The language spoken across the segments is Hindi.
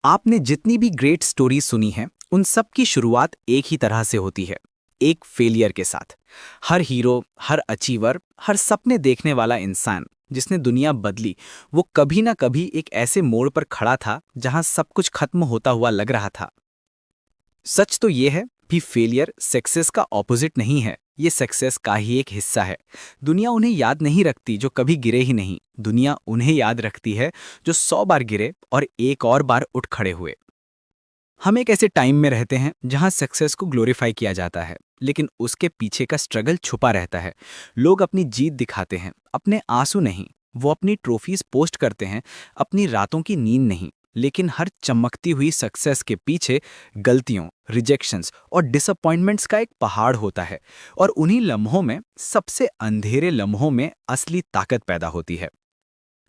आपने जितनी भी ग्रेट स्टोरी सुनी है, उन सब की शुरुआत एक ही तरह से होती है, एक फेलियर के साथ। हर हीरो, हर अचीवर, हर सपने देखने वाला इंसान जिसने दुनिया बदली, वो कभी ना कभी एक ऐसे मोड़ पर खड़ा था जहां सब कुछ खत्म होता हुआ लग रहा था। सच तो ये है भी फेलियर सक्सेस का ऑपोजिट नहीं है, ये सक्सेस का ही एक हिस्सा है। दुनिया उन्हें याद नहीं रखती जो कभी गिरे ही नहीं, दुनिया उन्हें याद रखती है जो 100 बार गिरे और एक और बार उठ खड़े हुए। हम एक ऐसे टाइम में रहते हैं जहां सक्सेस को ग्लोरीफाई किया जाता है, लेकिन उसके पीछे का स्ट्रगल छुपा रहता है। लोग अपनी जीत दिखाते हैं, अपने आंसू नहीं। वो अपनी ट्रॉफीज पोस्ट करते हैं, अपनी रातों की नींद नहीं। लेकिन हर चमकती हुई सक्सेस के पीछे गलतियों, रिजेक्शंस और डिसअपॉइंटमेंट्स का एक पहाड़ होता है। और उन्हीं लम्हों में, सबसे अंधेरे लम्हों में असली ताकत पैदा होती है।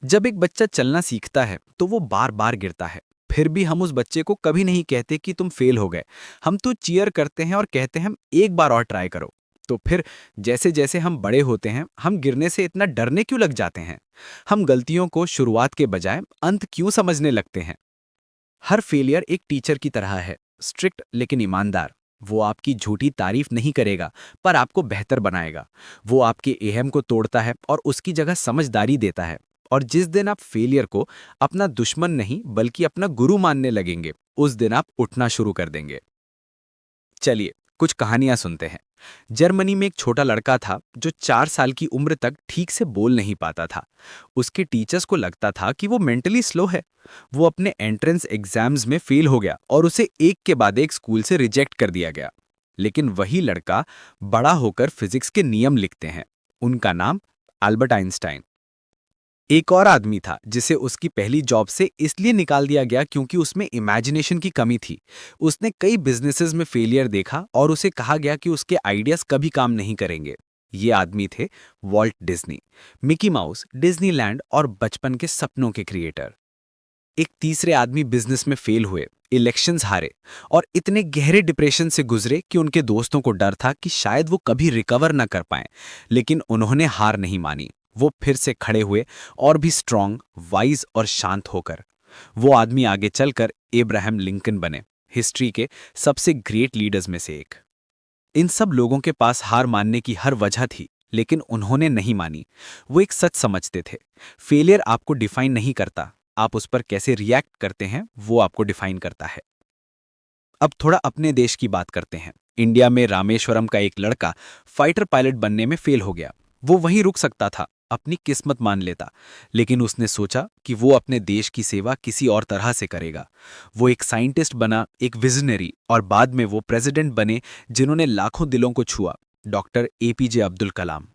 जब एक बच्चा चलना सीखता है तो वो बार बार गिरता है। फिर भी हम उस बच्चे को कभी नहीं कहते कि तुम फेल हो गए। हम तो चीयर करते हैं और कहते हैं एक बार और ट्राई करो। तो फिर जैसे जैसे हम बड़े होते हैं, हम गिरने से इतना डरने क्यों लग जाते हैं? हम गलतियों को शुरुआत के बजाय अंत क्यों समझने लगते हैं? हर फेलियर एक टीचर की तरह है, स्ट्रिक्ट लेकिन ईमानदार। वो आपकी झूठी तारीफ नहीं करेगा, पर आपको बेहतर बनाएगा। वो आपके एहम को तोड़ता है और उसकी जगह समझदारी देता है। और जिस दिन आप फेलियर को अपना दुश्मन नहीं बल्कि अपना गुरु मानने लगेंगे, उस दिन आप उठना शुरू कर देंगे। चलिए कुछ कहानियां सुनते हैं। जर्मनी में एक छोटा लड़का था जो 4 साल की उम्र तक ठीक से बोल नहीं पाता था। उसके टीचर्स को लगता था कि वो मेंटली स्लो है। वो अपने एंट्रेंस एग्जाम्स में फेल हो गया और उसे एक के बाद एक स्कूल से रिजेक्ट कर दिया गया। लेकिन वही लड़का बड़ा होकर फिजिक्स के नियम लिखते हैं। उनका नाम अल्बर्ट आइंस्टाइन। एक और आदमी था जिसे उसकी पहली जॉब से इसलिए निकाल दिया गया क्योंकि उसमें इमेजिनेशन की कमी थी। उसने कई बिजनेसेस में फेलियर देखा और उसे कहा गया कि उसके आइडियाज कभी काम नहीं करेंगे। ये आदमी थे Walt Disney, Mickey mouse, Disneyland और बचपन के सपनों के क्रिएटर। एक तीसरे आदमी बिजनेस में फेल हुए, इलेक्शंस हारे और इतने गहरे डिप्रेशन से गुजरे कि उनके दोस्तों को डर था कि शायद वो कभी रिकवर ना कर पाएं। लेकिन उन्होंने हार नहीं मानी। वो फिर से खड़े हुए, और भी स्ट्रांग, वाइज और शांत होकर। वो आदमी आगे चलकर एब्राहम लिंकन बने, हिस्ट्री के सबसे ग्रेट लीडर्स में से एक। इन सब लोगों के पास हार मानने की हर वजह थी, लेकिन उन्होंने नहीं मानी। वो एक सच समझते थे, फेलियर आपको डिफाइन नहीं करता, आप उस पर कैसे रिएक्ट करते हैं वो आपको डिफाइन करता है। अब थोड़ा अपने देश की बात करते हैं। इंडिया में रामेश्वरम का एक लड़का फाइटर पायलट बनने में फेल हो गया। वो वहीं रुक सकता था, अपनी किस्मत मान लेता। लेकिन उसने सोचा कि वो अपने देश की सेवा किसी और तरह से करेगा। वो एक साइंटिस्ट बना, एक विजनरी, और बाद में वो प्रेसिडेंट बने जिन्होंने लाखों दिलों को छुआ, डॉक्टर एपीजे अब्दुल कलाम।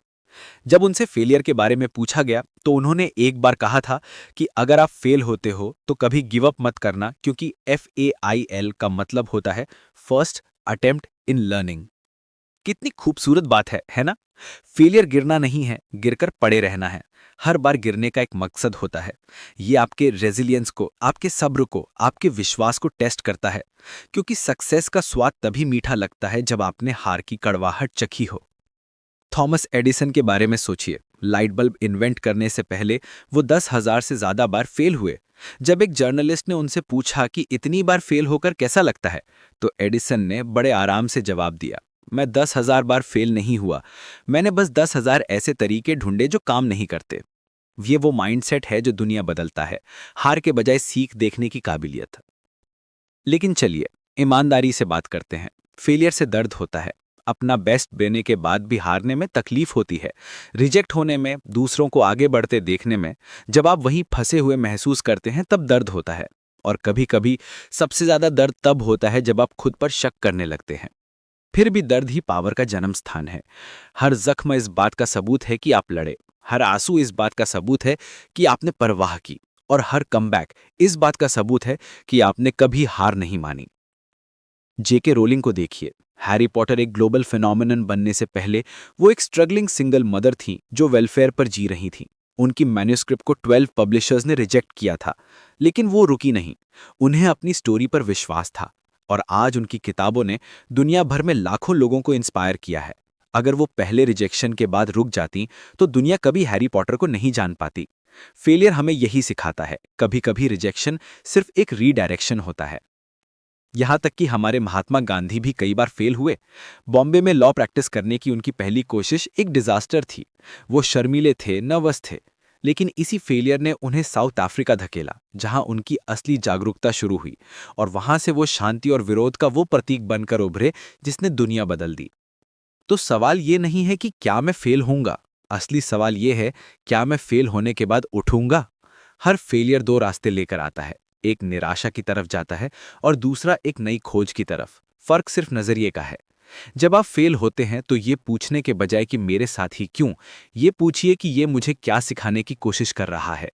जब उनसे फेलियर के बारे में पूछा गया तो उन्होंने एक बार कहा था कि अगर आप फेल होते हो तो कभी गिव अप मत करना, क्योंकि FAIL का मतलब होता है फर्स्ट अटेम्प्ट इन लर्निंग। कितनी खूबसूरत बात है ना? फेलियर गिरना नहीं है, गिरकर पड़े रहना है। हर बार गिरने का एक मकसद होता है। ये आपके रेजिलियंस को, आपके सब्र को, आपके विश्वास को टेस्ट करता है। क्योंकि सक्सेस का स्वाद तभी मीठा लगता है जब आपने हार की कड़वाहट चखी हो। थॉमस एडिसन के बारे में सोचिए। लाइट बल्ब इन्वेंट करने से पहले वो 10,000 से ज्यादा बार फेल हुए। जब एक जर्नलिस्ट ने उनसे पूछा कि इतनी बार फेल होकर कैसा लगता है, तो एडिसन ने बड़े आराम से जवाब दिया, मैं 10,000 बार फेल नहीं हुआ, मैंने बस 10,000 ऐसे तरीके ढूंढे जो काम नहीं करते। ये वो माइंडसेट है जो दुनिया बदलता है, हार के बजाय सीख देखने की काबिलियत। लेकिन चलिए ईमानदारी से बात करते हैं। फेलियर से दर्द होता है, अपना बेस्ट देने के बाद भी हारने में तकलीफ होती है, रिजेक्ट होने में, दूसरों को आगे बढ़ते देखने में। जब आप वहीं फंसे हुए महसूस करते हैं तब दर्द होता है। और कभी कभी सबसे ज्यादा दर्द तब होता है जब आप खुद पर शक करने लगते हैं। फिर भी दर्द ही पावर का जन्म स्थान है। हर जख्म इस बात का सबूत है कि आप लड़े, हर आंसू इस बात का सबूत है कि आपने परवाह की, और हर कमबैक इस बात का सबूत है कि आपने कभी हार नहीं मानी। जेके रोलिंग को देखिए। हैरी पॉटर एक ग्लोबल फिनोमिनन बनने से पहले वो एक स्ट्रगलिंग सिंगल मदर थी जो वेलफेयर पर जी रही थी। उनकी मैन्युस्क्रिप्ट को 12 पब्लिशर्स ने रिजेक्ट किया था, लेकिन वो रुकी नहीं। उन्हें अपनी स्टोरी पर विश्वास था, और आज उनकी किताबों ने दुनिया भर में लाखों लोगों को इंस्पायर किया है। अगर वो पहले रिजेक्शन के बाद रुक जाती तो दुनिया कभी हैरी पॉटर को नहीं जान पाती। फेलियर हमें यही सिखाता है, कभी कभी रिजेक्शन सिर्फ एक रीडायरेक्शन होता है। यहां तक कि हमारे महात्मा गांधी भी कई बार फेल हुए। बॉम्बे में लॉ प्रैक्टिस करने की उनकी पहली कोशिश एक डिजास्टर थी। वो शर्मीले थे, नर्वस थे, लेकिन इसी फेलियर ने उन्हें साउथ अफ्रीका धकेला, जहां उनकी असली जागरूकता शुरू हुई, और वहां से वो शांति और विरोध का वो प्रतीक बनकर उभरे जिसने दुनिया बदल दी। तो सवाल ये नहीं है कि क्या मैं फेल होऊंगा, असली सवाल ये है, क्या मैं फेल होने के बाद उठूंगा। हर फेलियर दो रास्ते लेकर आता है, एक निराशा की तरफ जाता है और दूसरा एक नई खोज की तरफ। फर्क सिर्फ नजरिए का है। जब आप फेल होते हैं तो ये पूछने के बजाय कि मेरे साथ ही क्यों, ये पूछिए कि ये मुझे क्या सिखाने की कोशिश कर रहा है।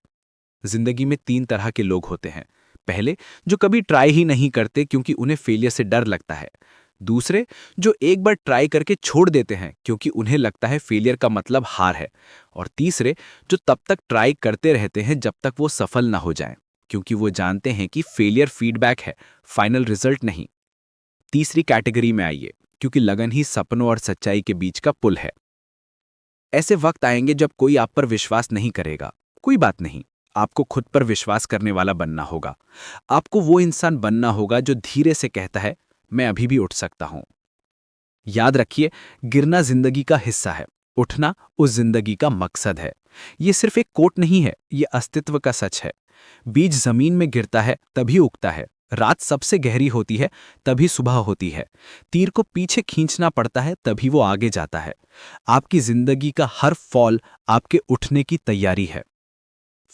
जिंदगी में तीन तरह के लोग होते हैं। पहले, जो कभी ट्राई ही नहीं करते क्योंकि उन्हें फेलियर से डर लगता है। दूसरे, जो एक बार ट्राई करके छोड़ देते हैं क्योंकि उन्हें लगता है फेलियर का मतलब हार है। और तीसरे, जो तब तक ट्राई करते रहते हैं जब तक वो सफल ना हो जाएं, क्योंकि वो जानते हैं कि फेलियर फीडबैक है, फाइनल रिजल्ट नहीं। तीसरी कैटेगरी में आइए, क्योंकि लगन ही सपनों और सच्चाई के बीच का पुल है। ऐसे वक्त आएंगे जब कोई आप पर विश्वास नहीं करेगा। कोई बात नहीं, आपको खुद पर विश्वास करने वाला बनना होगा। आपको वो इंसान बनना होगा जो धीरे से कहता है, मैं अभी भी उठ सकता हूं। याद रखिए, गिरना जिंदगी का हिस्सा है, उठना उस जिंदगी का मकसद है। ये सिर्फ एक कोट नहीं है, ये अस्तित्व का सच है। बीज जमीन में गिरता है तभी उगता है, रात सबसे गहरी होती है तभी सुबह होती है, तीर को पीछे खींचना पड़ता है तभी वो आगे जाता है। आपकी जिंदगी का हर फॉल आपके उठने की तैयारी है।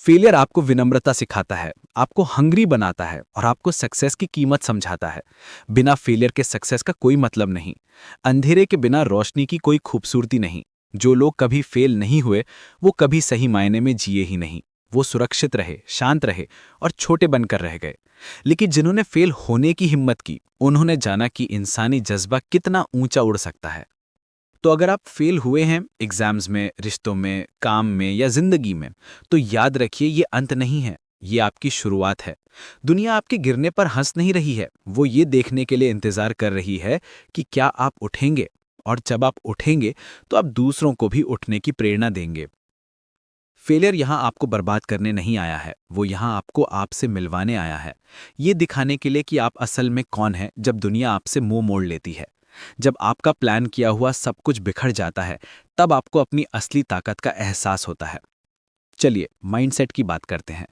फेलियर आपको विनम्रता सिखाता है, आपको हंग्री बनाता है और आपको सक्सेस की कीमत समझाता है। बिना फेलियर के सक्सेस का कोई मतलब नहीं। अंधेरे के बिना रोशनी की कोई खूबसूरती नहीं। जो लोग कभी फेल नहीं हुए वो कभी सही मायने में जिए ही नहीं। वो सुरक्षित रहे, शांत रहे और छोटे बनकर रह गए। लेकिन जिन्होंने फेल होने की हिम्मत की, उन्होंने जाना कि इंसानी जज्बा कितना ऊंचा उड़ सकता है। तो अगर आप फेल हुए हैं एग्जाम्स में, रिश्तों में, काम में या जिंदगी में, तो याद रखिए ये अंत नहीं है, ये आपकी शुरुआत है। दुनिया आपके गिरने पर हंस नहीं रही है, वो ये देखने के लिए इंतजार कर रही है कि क्या आप उठेंगे। और जब आप उठेंगे तो आप दूसरों को भी उठने की प्रेरणा देंगे। फेलियर यहां आपको बर्बाद करने नहीं आया है, वो यहां आपको आपसे मिलवाने आया है। ये दिखाने के लिए कि आप असल में कौन है जब दुनिया आपसे मुंह मोड़ लेती है। जब आपका प्लान किया हुआ सब कुछ बिखर जाता है, तब आपको अपनी असली ताकत का एहसास होता है। चलिए माइंडसेट की बात करते हैं।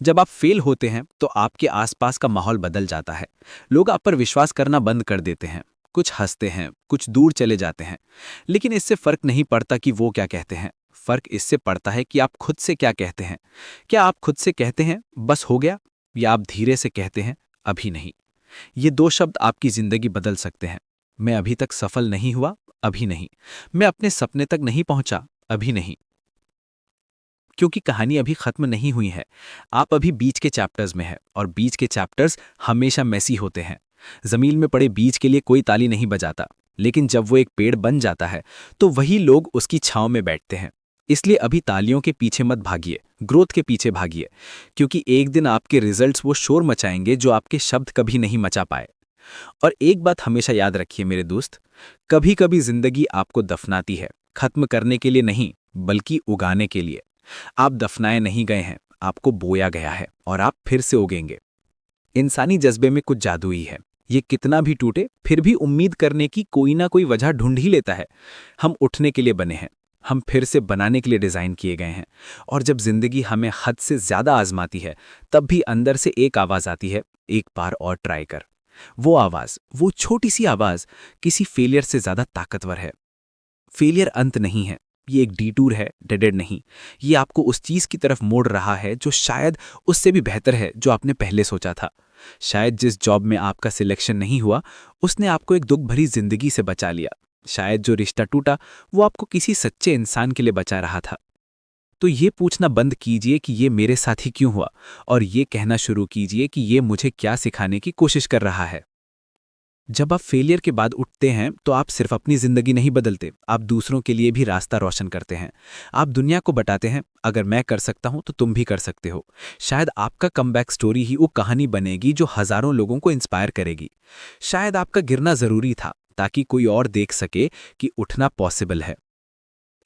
जब आप फेल होते हैं तो आपके आसपास का माहौल बदल जाता है। लोग आप पर विश्वास करना बंद कर देते हैं, कुछ हंसते हैं, कुछ दूर चले जाते हैं। लेकिन इससे फर्क नहीं पड़ता कि वो क्या कहते हैं, फर्क इससे पड़ता है कि आप खुद से क्या कहते हैं। क्या आप खुद से कहते हैं बस हो गया, या आप धीरे से कहते हैं अभी नहीं। ये दो शब्द आपकी जिंदगी बदल सकते हैं। मैं अभी तक सफल नहीं हुआ, अभी नहीं। मैं अपने सपने तक नहीं पहुंचा, अभी नहीं। क्योंकि कहानी अभी खत्म नहीं हुई है। आप अभी बीच के चैप्टर्स में हैं और बीच के चैप्टर्स हमेशा मैसी होते हैं। जमीन में पड़े बीज के लिए कोई ताली नहीं बजाता, लेकिन जब वो एक पेड़ बन जाता है तो वही लोग उसकी छांव में बैठते हैं। इसलिए अभी तालियों के पीछे मत भागिए, ग्रोथ के पीछे भागिए, क्योंकि एक दिन आपके रिजल्ट्स वो शोर मचाएंगे जो आपके शब्द कभी नहीं मचा पाए। और एक बात हमेशा याद रखिए मेरे दोस्त, कभी कभी जिंदगी आपको दफनाती है, खत्म करने के लिए नहीं बल्कि उगाने के लिए। आप दफनाए नहीं गए हैं, आपको बोया गया है और आप फिर से उगेंगे। इंसानी जज्बे में कुछ जादुई है। ये कितना भी टूटे फिर भी उम्मीद करने की कोई ना कोई वजह ढूंढ ही लेता है। हम उठने के लिए बने हैं, हम फिर से बनाने के लिए डिजाइन किए गए हैं। और जब जिंदगी हमें हद से ज्यादा आजमाती है, तब भी अंदर से एक आवाज आती है, एक बार और ट्राई कर। वो आवाज, वो छोटी सी आवाज किसी फेलियर से ज्यादा ताकतवर है। फेलियर अंत नहीं है, ये एक डिटूर है, डेड एंड नहीं। ये आपको उस चीज की तरफ मोड़ रहा है जो शायद उससे भी बेहतर है जो आपने पहले सोचा था। शायद जिस जॉब में आपका सिलेक्शन नहीं हुआ, उसने आपको एक दुख भरी जिंदगी से बचा लिया। शायद जो रिश्ता टूटा वो आपको किसी सच्चे इंसान के लिए बचा रहा था। तो ये पूछना बंद कीजिए कि ये मेरे साथ ही क्यों हुआ, और ये कहना शुरू कीजिए कि ये मुझे क्या सिखाने की कोशिश कर रहा है। जब आप फेलियर के बाद उठते हैं तो आप सिर्फ अपनी जिंदगी नहीं बदलते, आप दूसरों के लिए भी रास्ता रोशन करते हैं। आप दुनिया को बताते हैं, अगर मैं कर सकता हूं तो तुम भी कर सकते हो। शायद आपका कमबैक स्टोरी ही वो कहानी बनेगी जो हजारों लोगों को इंस्पायर करेगी। शायद आपका गिरना जरूरी था ताकि कोई और देख सके कि उठना पॉसिबल है।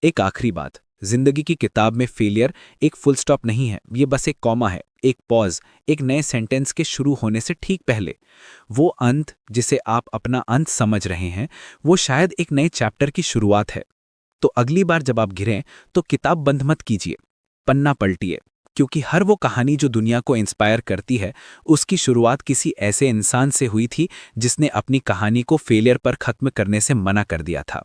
एक आखिरी बात, जिंदगी की किताब में फेलियर एक फुल स्टॉप नहीं है, ये बस एक कॉमा है, एक पॉज, एक नए सेंटेंस के शुरू होने से ठीक पहले। वो अंत जिसे आप अपना अंत समझ रहे हैं, वो शायद एक नए चैप्टर की शुरुआत है। तो अगली बार जब आप गिरें तो किताब बंद मत कीजिए, पन्ना पलटिए, क्योंकि हर वो कहानी जो दुनिया को इंस्पायर करती है, उसकी शुरुआत किसी ऐसे इंसान से हुई थी जिसने अपनी कहानी को फेलियर पर खत्म करने से मना कर दिया था।